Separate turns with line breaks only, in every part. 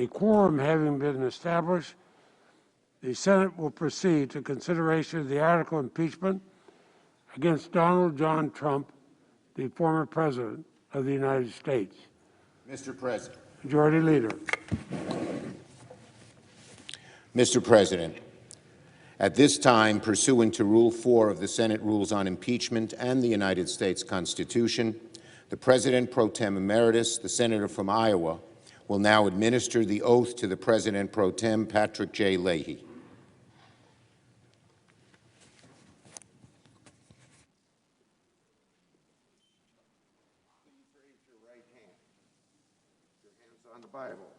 A quorum having been established, the Senate will proceed to consideration of the article impeachment against Donald John Trump, the former President of the United States.
Mr. President.
Majority Leader.
Mr. President, at this time, pursuant to Rule 4 of the Senate Rules on Impeachment and the United States Constitution, the President pro tem emeritus, the Senator from Iowa, will now administer the oath to the President pro tem, Patrick J. Leahy.
Please raise your right hand. Your hands on the Bible.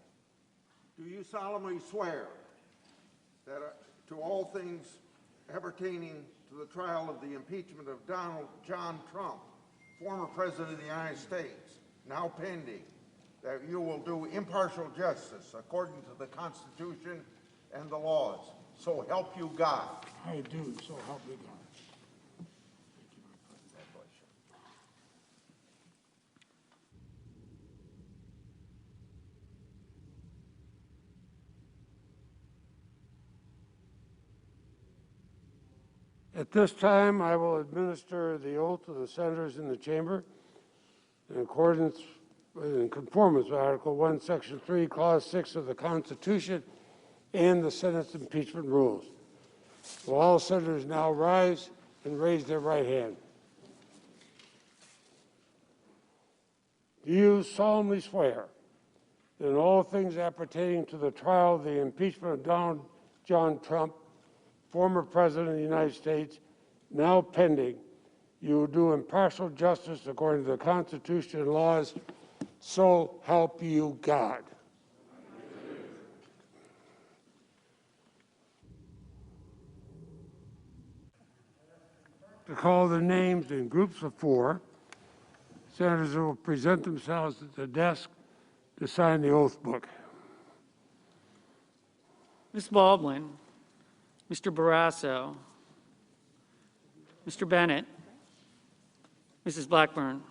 Do you solemnly swear that to all things appertaining to the trial of the impeachment of Donald John Trump, former President of the United States, now pending, that you will do impartial justice according to the Constitution and the laws? So help you God.
I do, so help me God. At this time, I will administer the oath to the senators in the chamber in conformance with Article 1, Section 3, Clause 6 of the Constitution and the Senate's impeachment rules. Will all senators now rise and raise their right hand? Do you solemnly swear that in all things appertaining to the trial of the impeachment of Donald John Trump, former President of the United States, now pending, you will do impartial justice according to the Constitution and laws, so help you God? To call the names in groups of 4, senators will present themselves at the desk to sign the oath book.
Ms. Baldwin, Mr. Barrasso, Mr. Bennett, Mrs. Blackburn.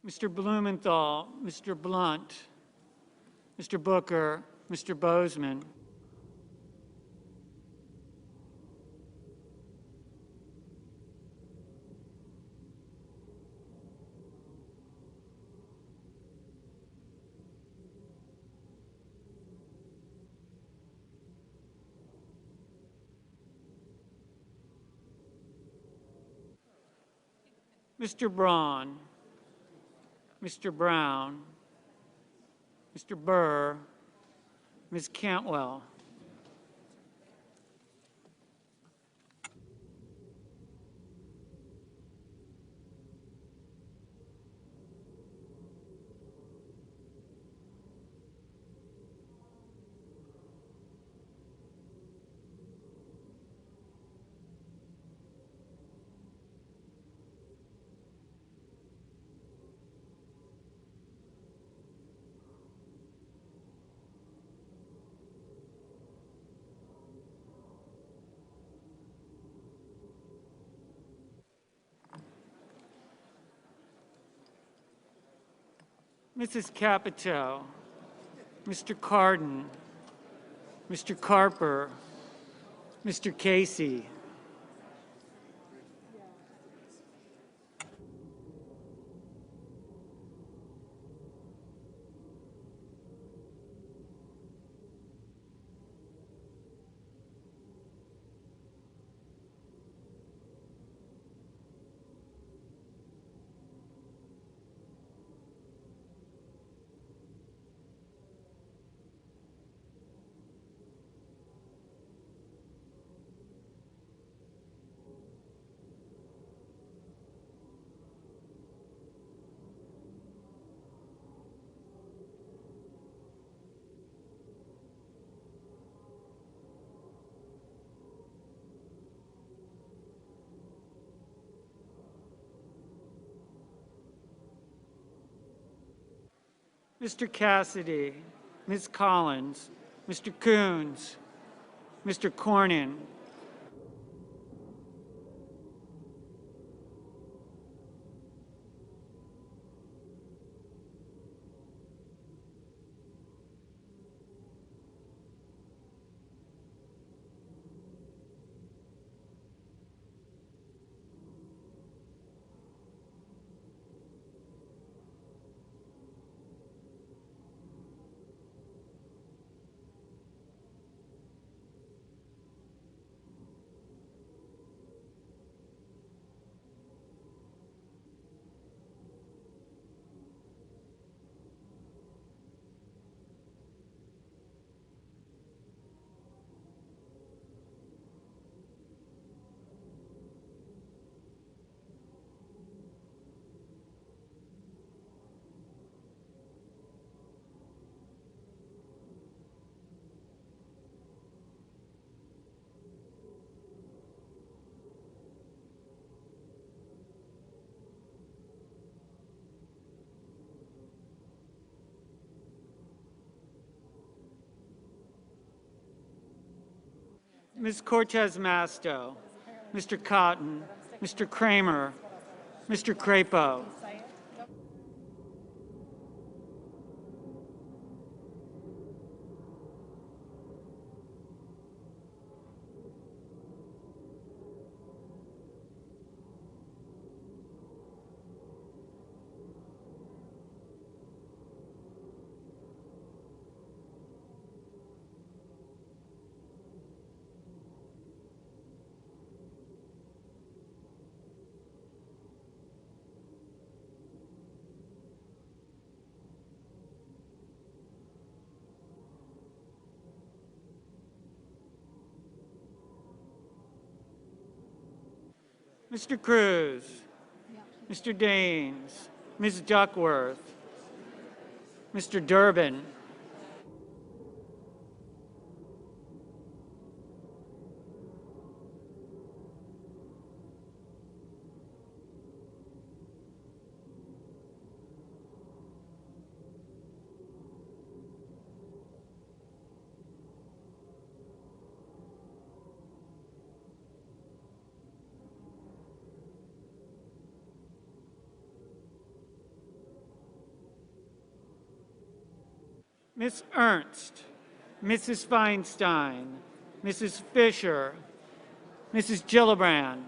Mr. Blumenthal, Mr. Blunt, Mr. Booker, Mr. Bozeman. Mr. Braun, Mr. Brown, Mr. Burr, Ms. Cantwell. Mrs. Capito, Mr. Cardin, Mr. Carper, Mr. Casey. Mr. Cassidy, Ms. Collins, Mr. Coons, Mr. Cornyn, Ms. Cortez Masto, Mr. Cotton, Mr. Kramer, Mr. Crapo, Mr. Cruz, Mr. Daines, Ms. Duckworth, Mr. Durbin, Ms. Ernst, Mrs. Feinstein, Mrs. Fisher, Mrs. Gillibrand,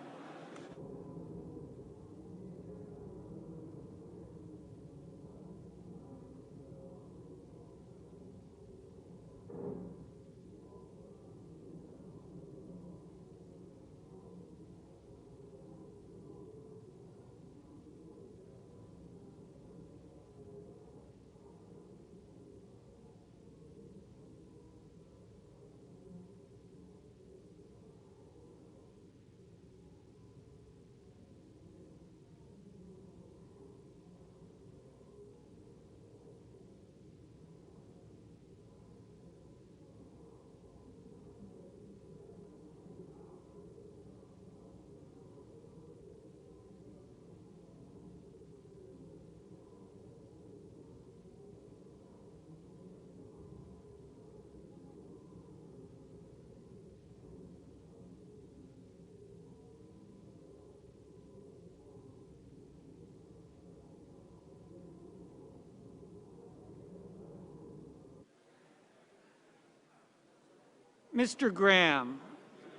Mr. Graham,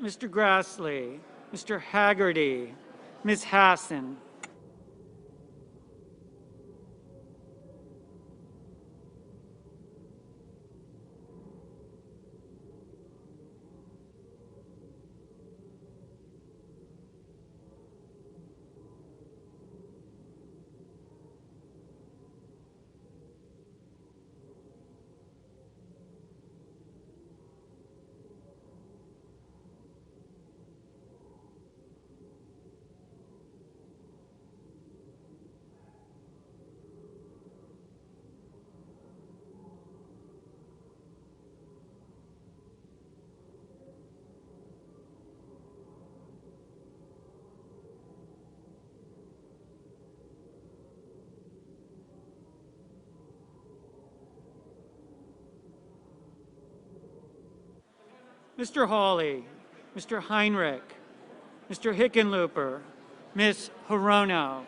Mr. Grassley, Mr. Haggerty, Ms. Hassan, Mr. Hawley, Mr. Heinrich, Mr. Hickenlooper, Ms. Hirono.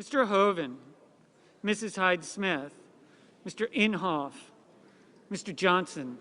Mr. Hoven, Mrs. Hyde-Smith, Mr. Inhofe, Mr. Johnson.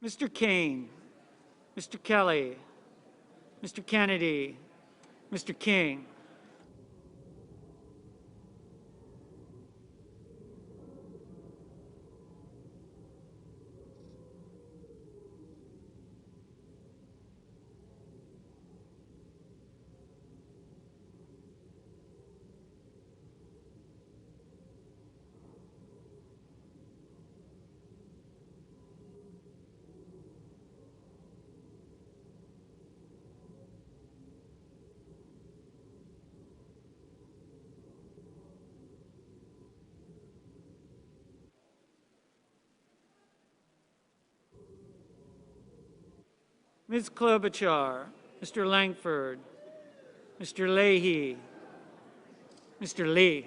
Mr. Kane, Mr. Kelly, Mr. Kennedy, Mr. King. Ms. Klobuchar, Mr. Langford, Mr. Leahy, Mr. Lee.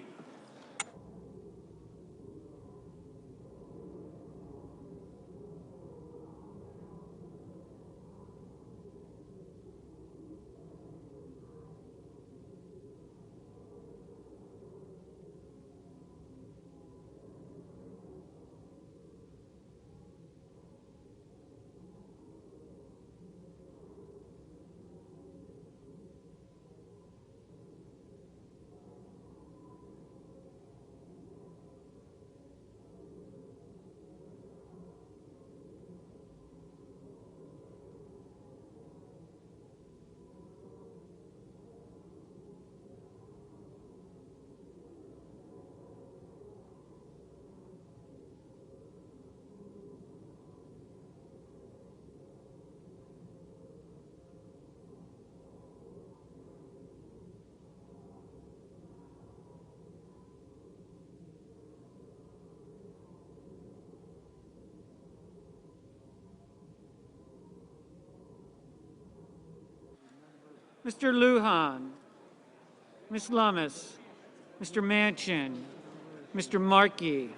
Mr. Lujan, Ms. Lummis, Mr. Manchin, Mr. Markey.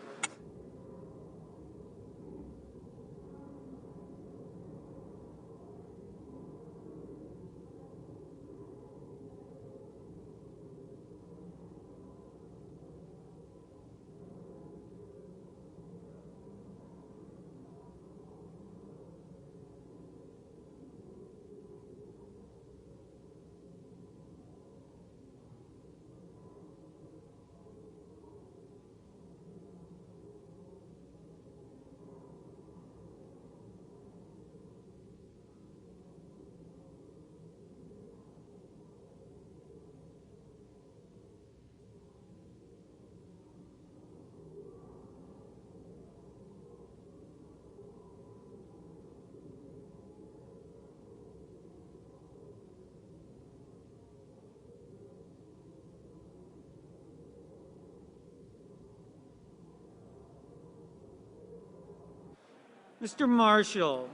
Mr. Marshall,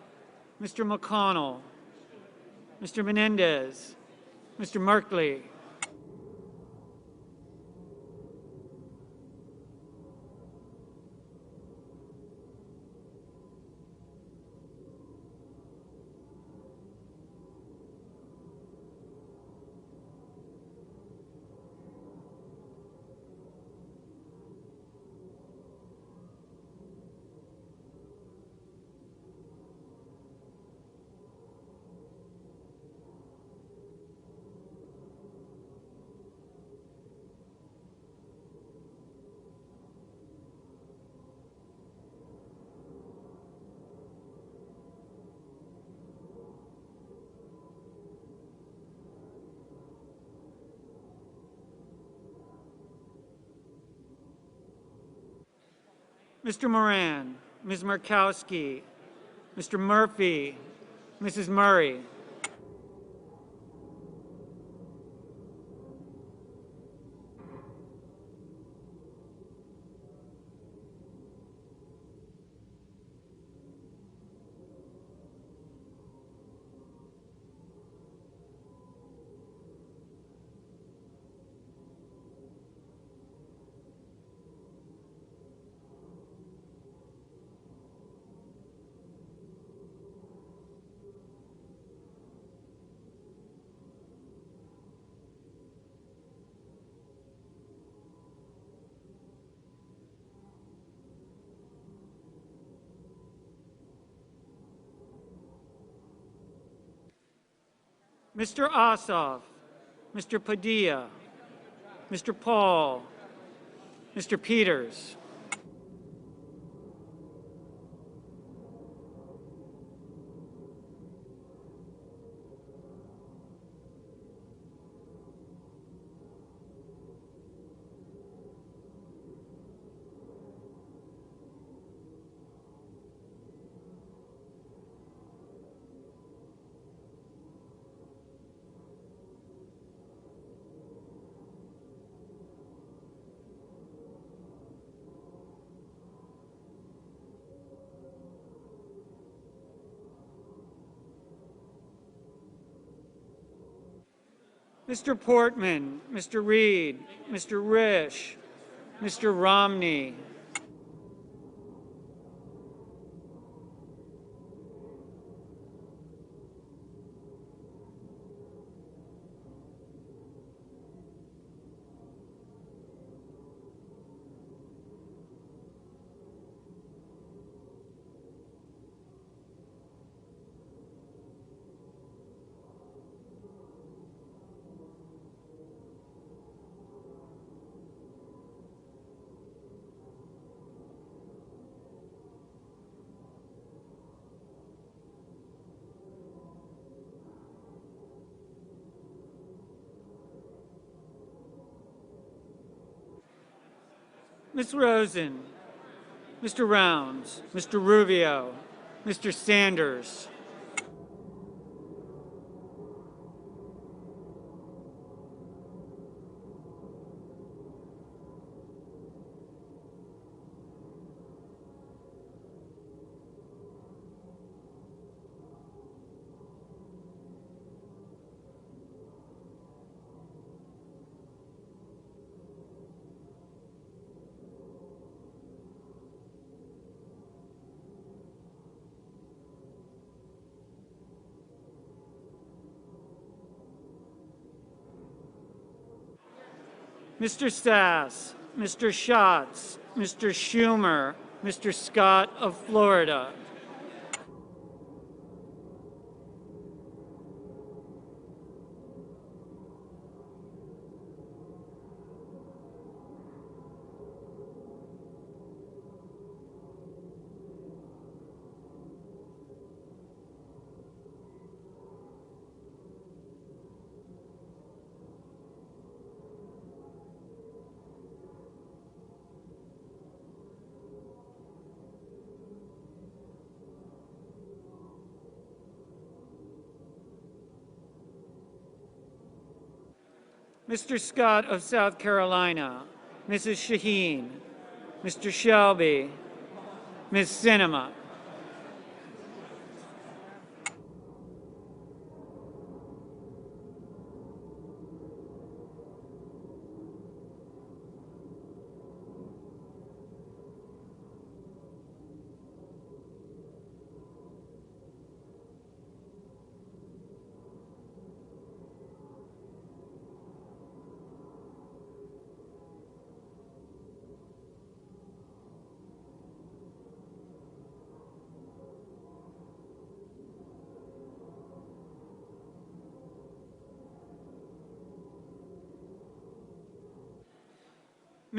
Mr. McConnell, Mr. Menendez, Mr. Merkley. Mr. Moran, Ms. Markowski, Mr. Murphy, Mrs. Murray. Mr. Ossoff, Mr. Padilla, Mr. Paul, Mr. Peters. Mr. Portman, Mr. Reed, Mr. Risch, Mr. Romney. Ms. Rosen, Mr. Rounds, Mr. Rubio, Mr. Sanders. Mr. Sass, Mr. Schatz, Mr. Schumer, Mr. Scott of Florida. Mr. Scott of South Carolina, Mrs. Shaheen, Mr. Shelby, Ms. Sinema.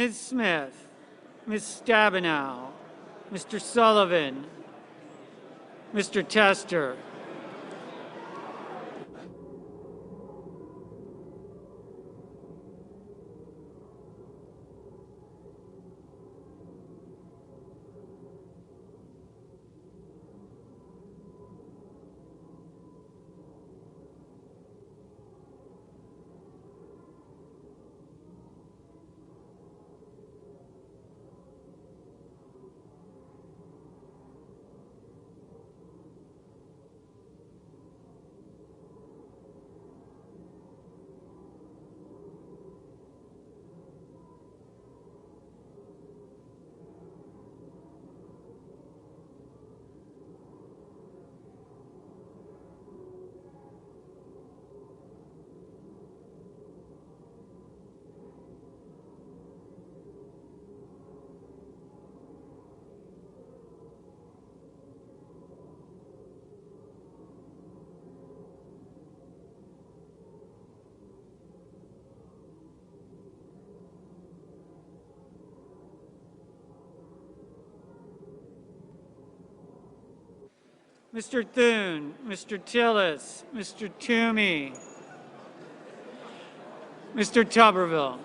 Ms. Smith, Ms. Stabenow, Mr. Sullivan, Mr. Tester. Mr. Thune, Mr. Tillis, Mr. Toomey, Mr. Tuberville.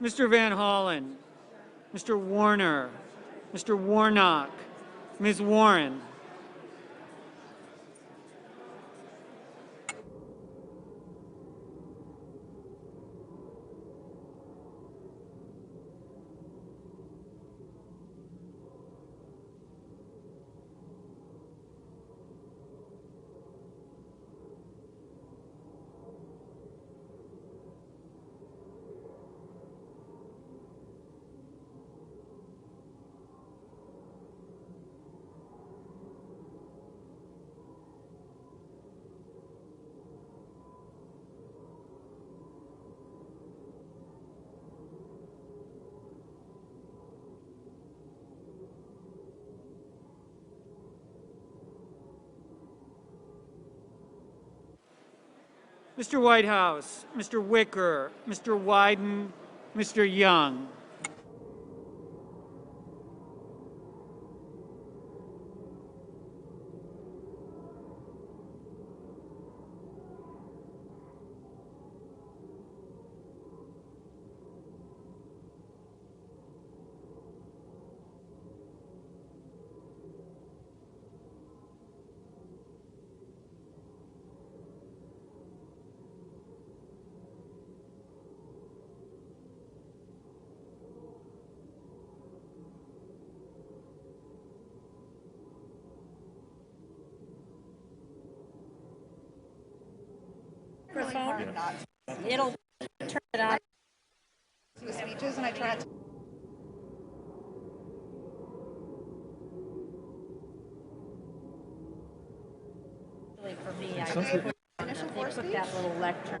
Mr. Van Hollen, Mr. Warner, Mr. Warnock, Ms. Warren. Mr. Whitehouse, Mr. Wicker, Mr. Wyden, Mr. Young.
Microphone. It'll turn it on.
The speeches and I tried to.
Really, for me, I just put, put that little lectern.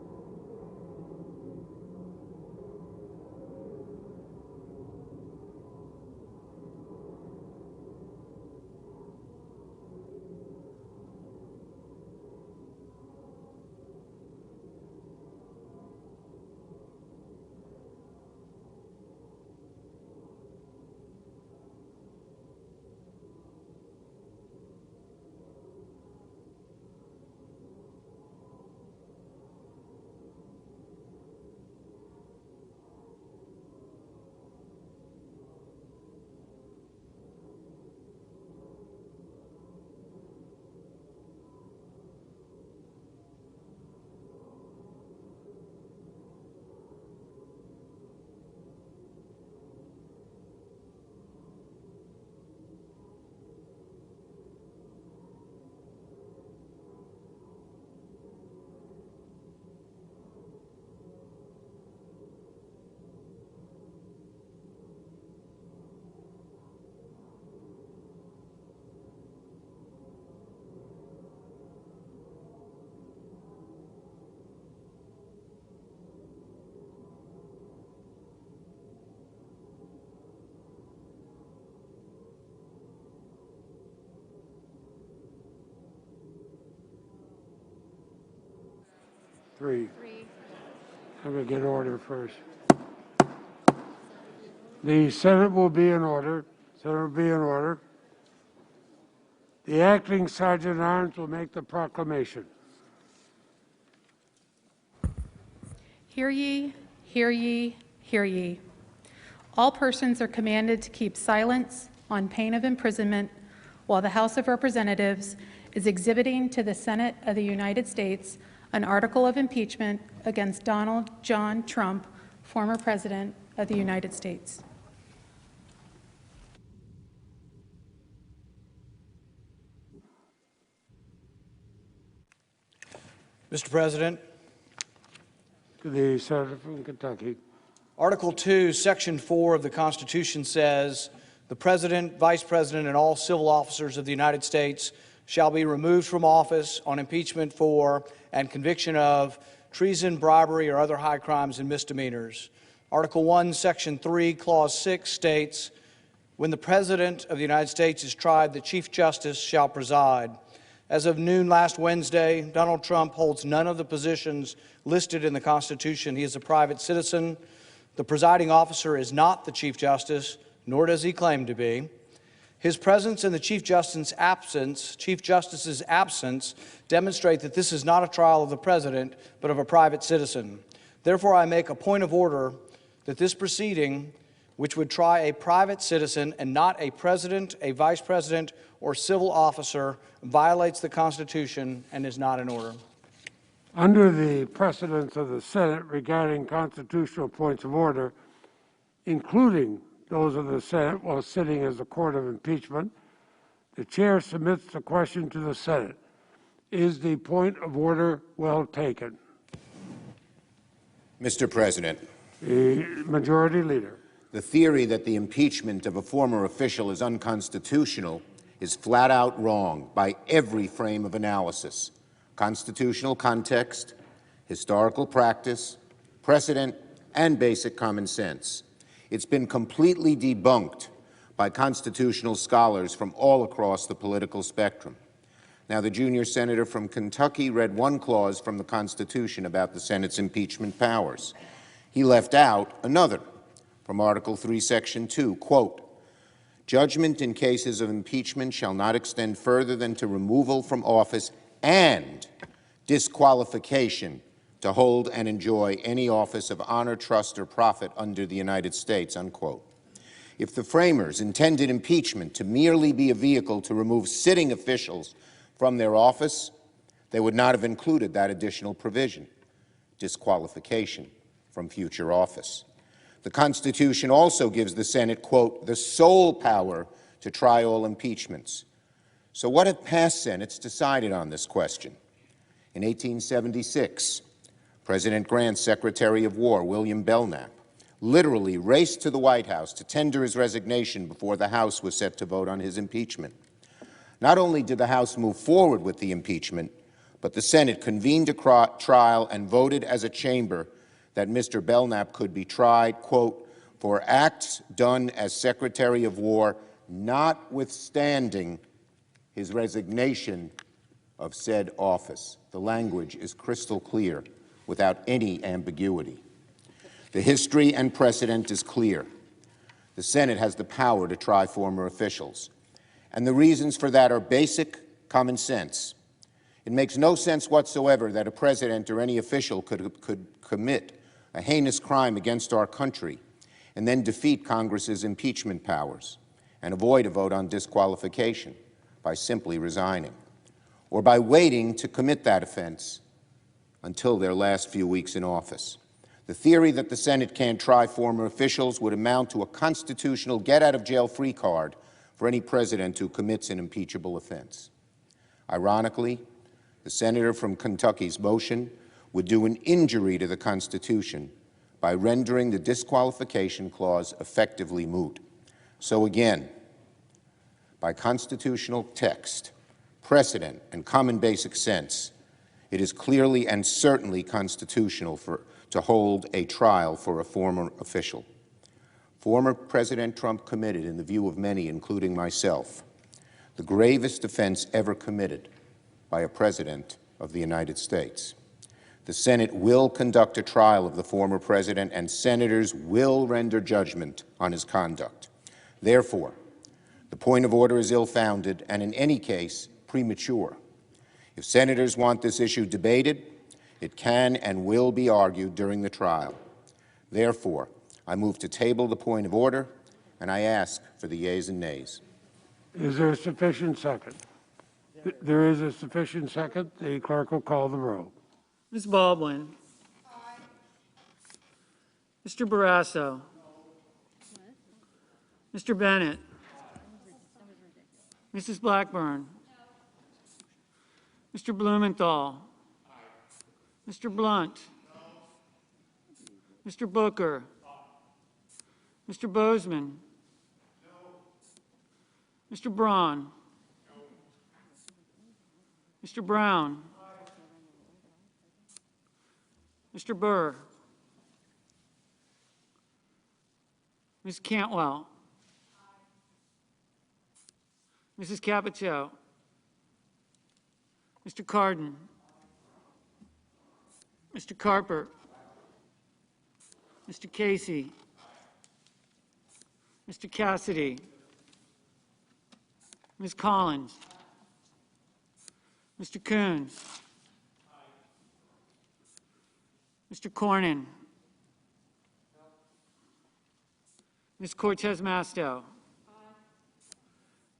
Three. I'm going to get order first. The Senate will be in order. Senate will be in order. The acting Sergeant at Arms will make the proclamation.
Hear ye, hear ye, hear ye. All persons are commanded to keep silence on pain of imprisonment while the House of Representatives is exhibiting to the Senate of the United States an article of impeachment against Donald John Trump, former President of the United States.
Mr. President,
To the senator from Kentucky.
Article 2, Section 4 of the Constitution says, "The President, Vice President, and all civil officers of the United States shall be removed from office on impeachment for and conviction of treason, bribery, or other high crimes and misdemeanors." Article 1, Section 3, Clause 6 states, "When the President of the United States is tried, the Chief Justice shall preside." As of noon last Wednesday, Donald Trump holds none of the positions listed in the Constitution. He is a private citizen. The presiding officer is not the Chief Justice, nor does he claim to be. His presence and the Chief Justice's absence demonstrate that this is not a trial of the President, but of a private citizen. Therefore, I make a point of order that this proceeding, which would try a private citizen and not a president, a vice president, or civil officer, violates the Constitution and is not in order.
Under the precedents of the Senate regarding constitutional points of order, including those of the Senate while sitting as a court of impeachment, the chair submits the question to the Senate. Is the point of order well taken?
Mr. President,
The majority leader.
the theory that the impeachment of a former official is unconstitutional is flat out wrong by every frame of analysis: constitutional context, historical practice, precedent, and basic common sense. It's been completely debunked by constitutional scholars from all across the political spectrum. Now, the junior senator from Kentucky read one clause from the Constitution about the Senate's impeachment powers. He left out another from Article 3, Section 2, quote, "Judgment in cases of impeachment shall not extend further than to removal from office and disqualification to hold and enjoy any office of honor, trust, or profit under the United States," unquote. If the framers intended impeachment to merely be a vehicle to remove sitting officials from their office, they would not have included that additional provision, disqualification from future office. The Constitution also gives the Senate, quote, "the sole power to try all impeachments." So what have past Senates decided on this question? In 1876, President Grant's Secretary of War, William Belknap, literally raced to the White House to tender his resignation before the House was set to vote on his impeachment. Not only did the House move forward with the impeachment, but the Senate convened a trial and voted as a chamber that Mr. Belknap could be tried, quote, "for acts done as Secretary of War, notwithstanding his resignation of said office." The language is crystal clear, without any ambiguity. The history and precedent is clear. The Senate has the power to try former officials, and the reasons for that are basic common sense. It makes no sense whatsoever that a president or any official could commit a heinous crime against our country and then defeat Congress's impeachment powers and avoid a vote on disqualification by simply resigning, or by waiting to commit that offense until their last few weeks in office. The theory that the Senate can't try former officials would amount to a constitutional get-out-of-jail-free card for any president who commits an impeachable offense. Ironically, the senator from Kentucky's motion would do an injury to the Constitution by rendering the disqualification clause effectively moot. So again, by constitutional text, precedent, and common basic sense, it is clearly and certainly constitutional to hold a trial for a former official. Former President Trump committed, in the view of many, including myself, the gravest offense ever committed by a president of the United States. The Senate will conduct a trial of the former president, and senators will render judgment on his conduct. Therefore, the point of order is ill-founded and, in any case, premature. If senators want this issue debated, it can and will be argued during the trial. Therefore, I move to table the point of order, and I ask for the yeas and nays.
Is there a sufficient second? There is a sufficient second. The clerk will call the roll.
Ms. Baldwin. Aye. Mr. Barrasso. Mr. Bennett. Mrs. Blackburn. Mr. Blumenthal. Mr. Blunt. Mr. Booker. Mr. Bozeman. Mr. Braun. Mr. Brown. Mr. Burr. Ms. Cantwell. Mrs. Capito. Mr. Cardin. Mr. Carper. Mr. Casey. Mr. Cassidy. Ms. Collins. Mr. Coons. Mr. Cornyn. Ms. Cortez Masto.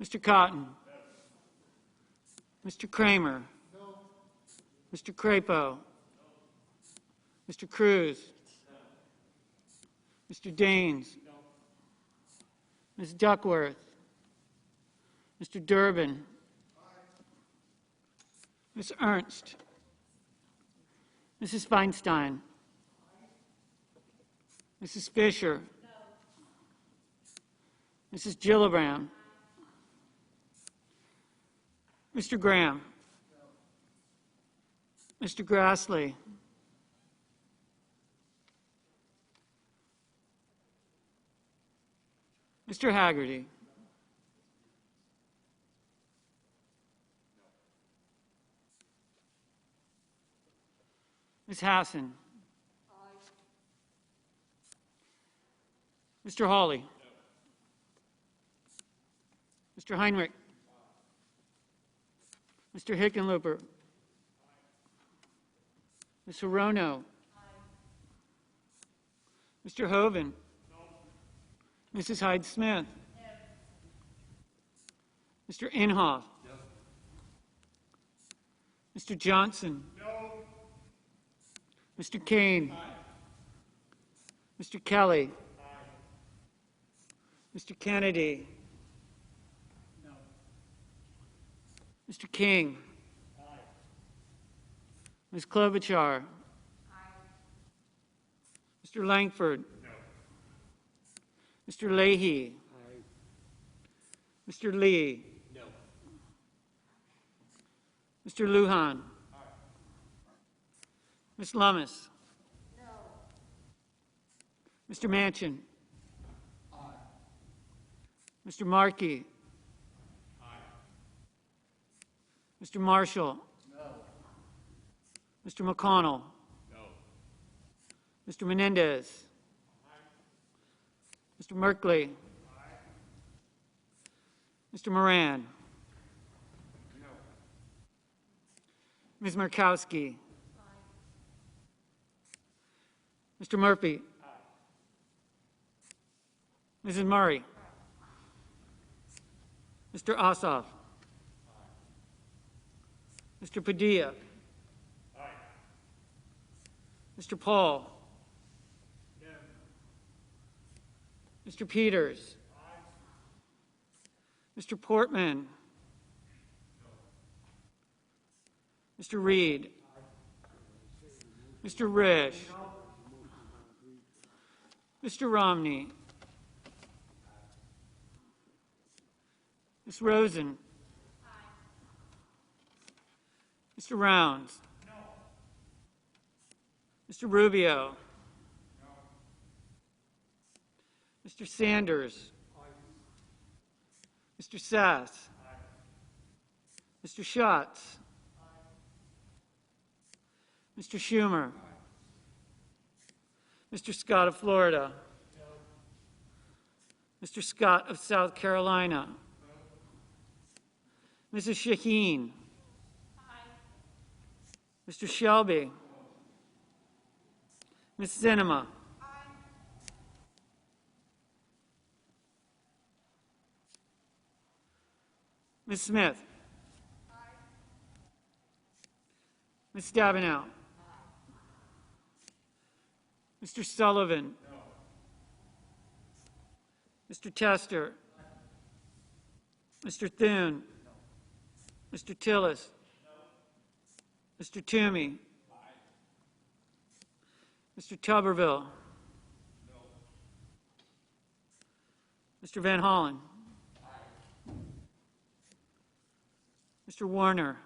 Mr. Cotton. Mr. Kramer. Mr. Crapo. Mr. Cruz. Mr. Daines. Ms. Duckworth. Mr. Durbin. Ms. Ernst. Mrs. Feinstein. Mrs. Fisher. Mrs. Gillibrand. Mr. Graham. Mr. Grassley. Mr. Haggerty. Ms. Hassan. Mr. Hawley. Mr. Heinrich. Mr. Hickenlooper. Ms. Hirono. Mr. Hoven. Mrs. Hyde-Smith. Mr. Inhofe. Mr. Johnson. Mr. Kane. Mr. Kelly. Mr. Kennedy. Mr. King. Ms. Klobuchar. Mr. Langford. Mr. Leahy. Mr. Lee. Mr. Lujan. Ms. Lummis. Mr. Manchin. Mr. Markey. Mr. Marshall. Mr. McConnell. Mr. Menendez. Mr. Merkley. Mr. Moran. Ms. Murkowski. Mr. Murphy. Mrs. Murray. Mr. Ossoff. Mr. Padilla. Mr. Paul. Mr. Peters. Mr. Portman. Mr. Reed. Mr. Risch. Mr. Romney. Ms. Rosen. Mr. Rounds. Mr. Rubio. Mr. Sanders. Mr. Sass. Mr. Schatz. Mr. Schumer. Mr. Scott of Florida. Mr. Scott of South Carolina. Mrs. Shaheen. Mr. Shelby. Ms. Sinema. Ms. Smith. Ms. Stabenow. Mr. Sullivan. Mr. Tester. Mr. Thune. Mr. Tillis. Mr. Toomey. Mr. Tuberville. Mr. Van Hollen. Mr. Warner.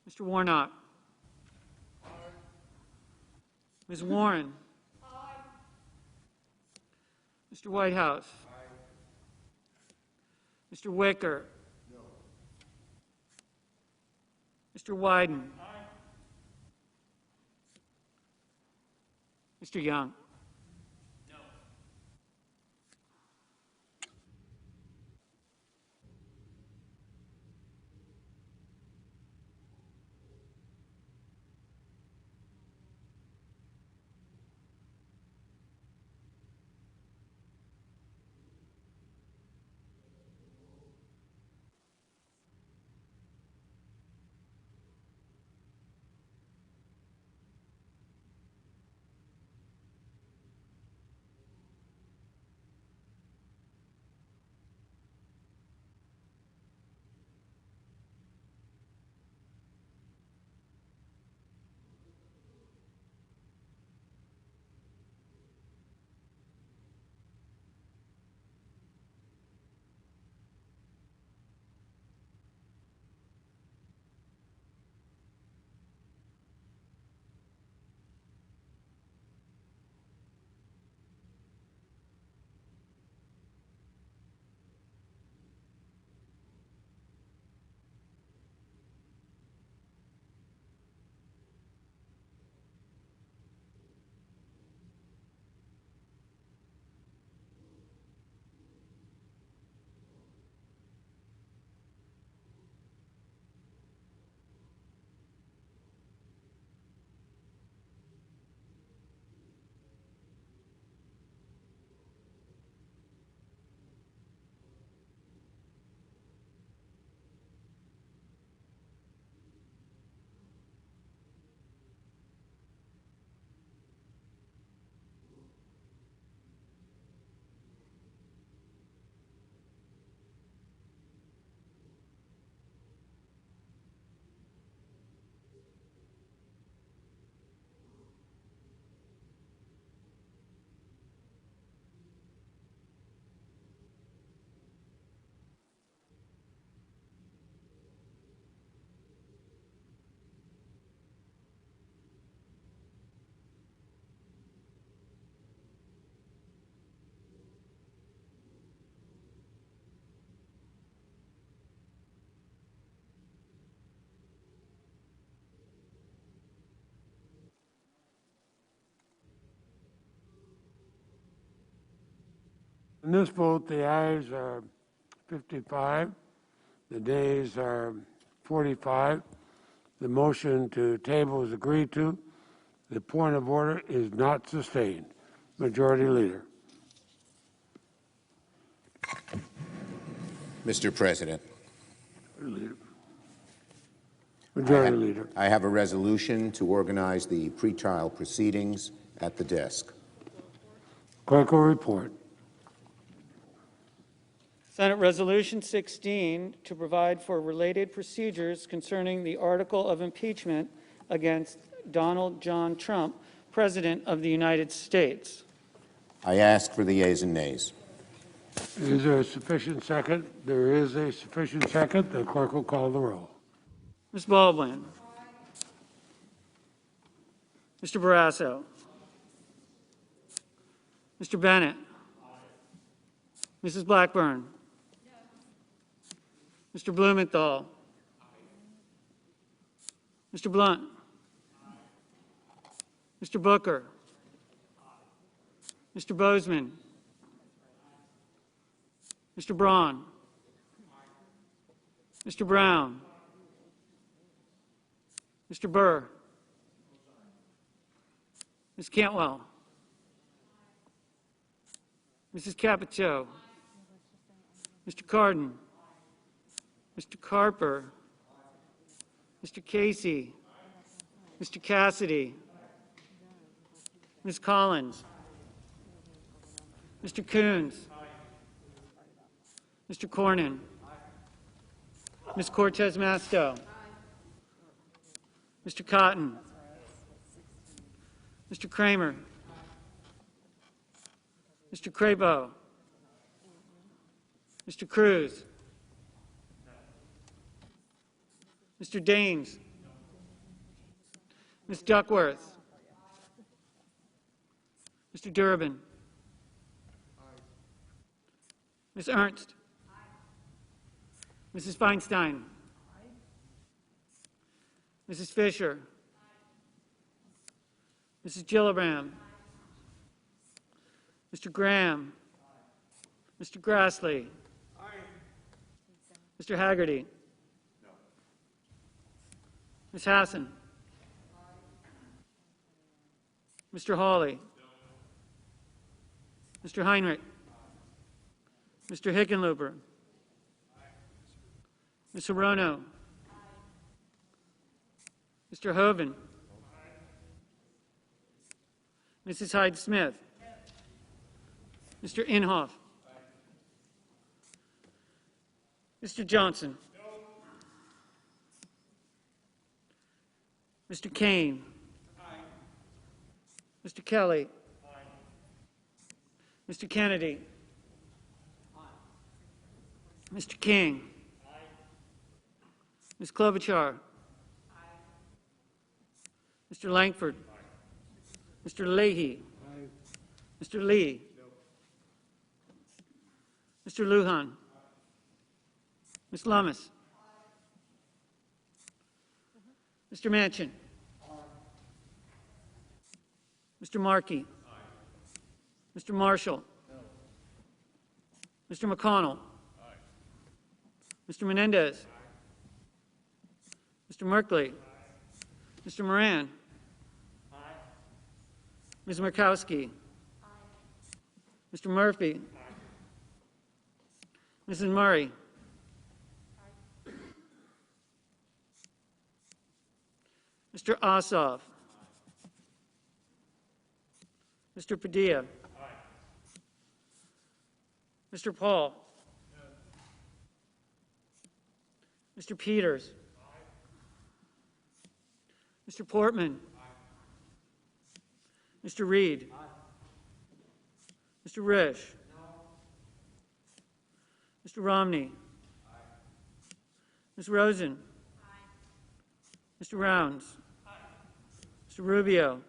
Mr. Warnock. Ms. Warren. Mr. Whitehouse. Mr. Wicker. Mr. Wyden. Mr. Young.
In this vote, the ayes are 55, the nays are 45. The motion to table is agreed to. The point of order is not sustained. Majority Leader.
Mr. President,
Majority Leader.
I have a resolution to organize the pretrial proceedings at the desk.
Clerk will report.
Senate Resolution 16 to provide for related procedures concerning the article of impeachment against Donald John Trump, President of the United States.
I ask for the yeas and nays.
Is there a sufficient second? There is a sufficient second. The clerk will call the roll.
Ms. Baldwin. Mr. Barrasso. Mr. Bennett. Mrs. Blackburn. Mr. Blumenthal. Mr. Blunt. Mr. Booker. Mr. Bozeman. Mr. Braun. Mr. Brown. Mr. Burr. Ms. Cantwell. Mrs. Capito. Mr. Cardin. Mr. Carper. Mr. Casey. Mr. Cassidy. Ms. Collins. Mr. Coons. Mr. Cornyn. Ms. Cortez Masto. Mr. Cotton. Mr. Kramer. Mr. Crabo. Mr. Cruz. Mr. Daines. Ms. Duckworth. Mr. Durbin. Ms. Ernst. Mrs. Feinstein. Mrs. Fisher. Mrs. Gillibrand. Mr. Graham. Mr. Grassley. Mr. Haggerty. Ms. Hassan. Mr. Hawley. Mr. Heinrich. Mr. Hickenlooper. Ms. Hirono. Mr. Hoven. Mrs. Hyde-Smith. Mr. Inhofe. Mr. Johnson. Mr. Kane. Mr. Kelly. Mr. Kennedy. Mr. King. Ms. Klobuchar. Mr. Langford. Mr. Leahy. Mr. Lee. Mr. Lujan. Ms. Lummis. Mr. Manchin. Mr. Markey. Mr. Marshall. Mr. McConnell. Mr. Menendez. Mr. Merkley. Mr. Moran. Ms. Murkowski. Mr. Murphy. Mrs. Murray. Mr. Ossoff. Mr. Padilla. Mr. Paul. Mr. Peters. Mr. Portman. Mr. Reed. Mr. Risch. Mr. Romney. Ms. Rosen. Mr. Rounds. Mr. Rubio.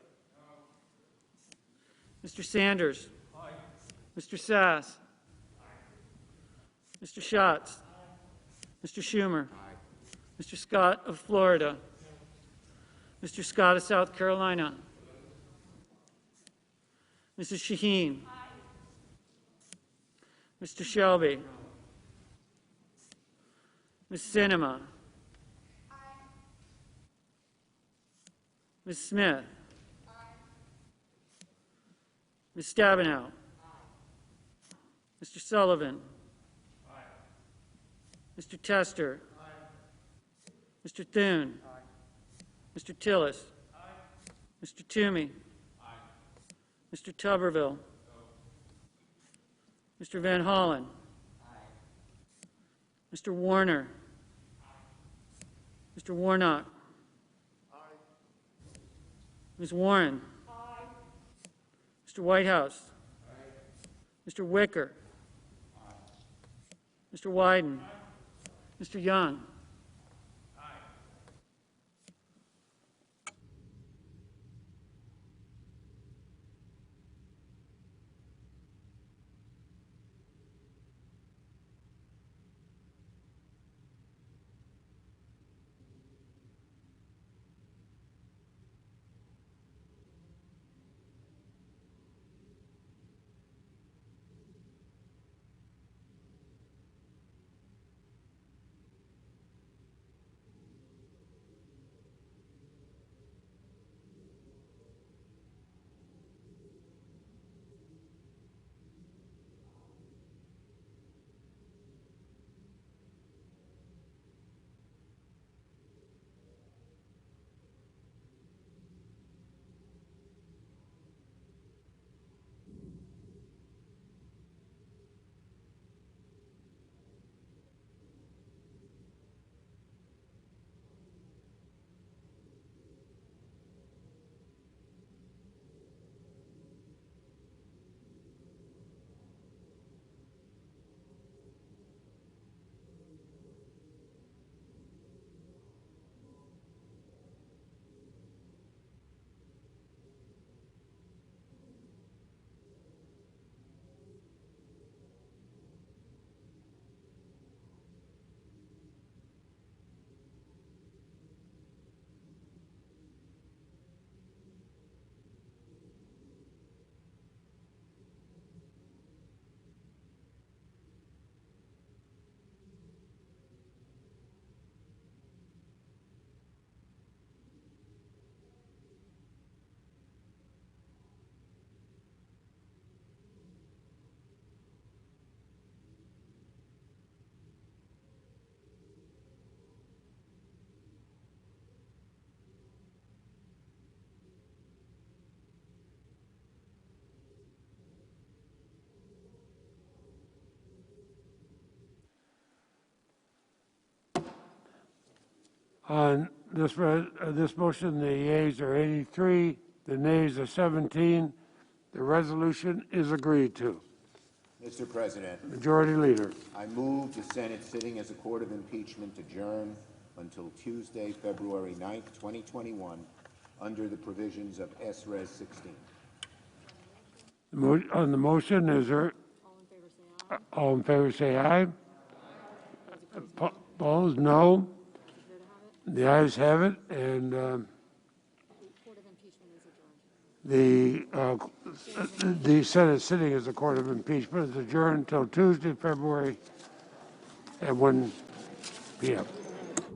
Mr. Sanders. Mr. Sass. Mr. Schatz. Mr. Schumer. Mr. Scott of Florida. Mr. Scott of South Carolina. Mrs. Shaheen. Mr. Shelby. Ms. Sinema. Ms. Smith. Ms. Stabenow. Mr. Sullivan. Mr. Tester. Mr. Thune. Mr. Tillis. Mr. Toomey. Mr. Tuberville. Mr. Van Hollen. Mr. Warner. Mr. Warnock. Ms. Warren. Mr. Whitehouse. Mr. Wicker. Mr. Wyden. Mr. Young.
On this motion, the yeas are 83, the nays are 17. The resolution is agreed to.
Mr. President,
Majority Leader.
I move the Senate sitting as a court of impeachment adjourn until Tuesday, February 9th, 2021, under the provisions of S-Res 16.
On the motion, is there? All in favor say aye. Opposed, no. The ayes have it, and the Senate sitting as a court of impeachment is adjourned until Tuesday, February at 1 p.m.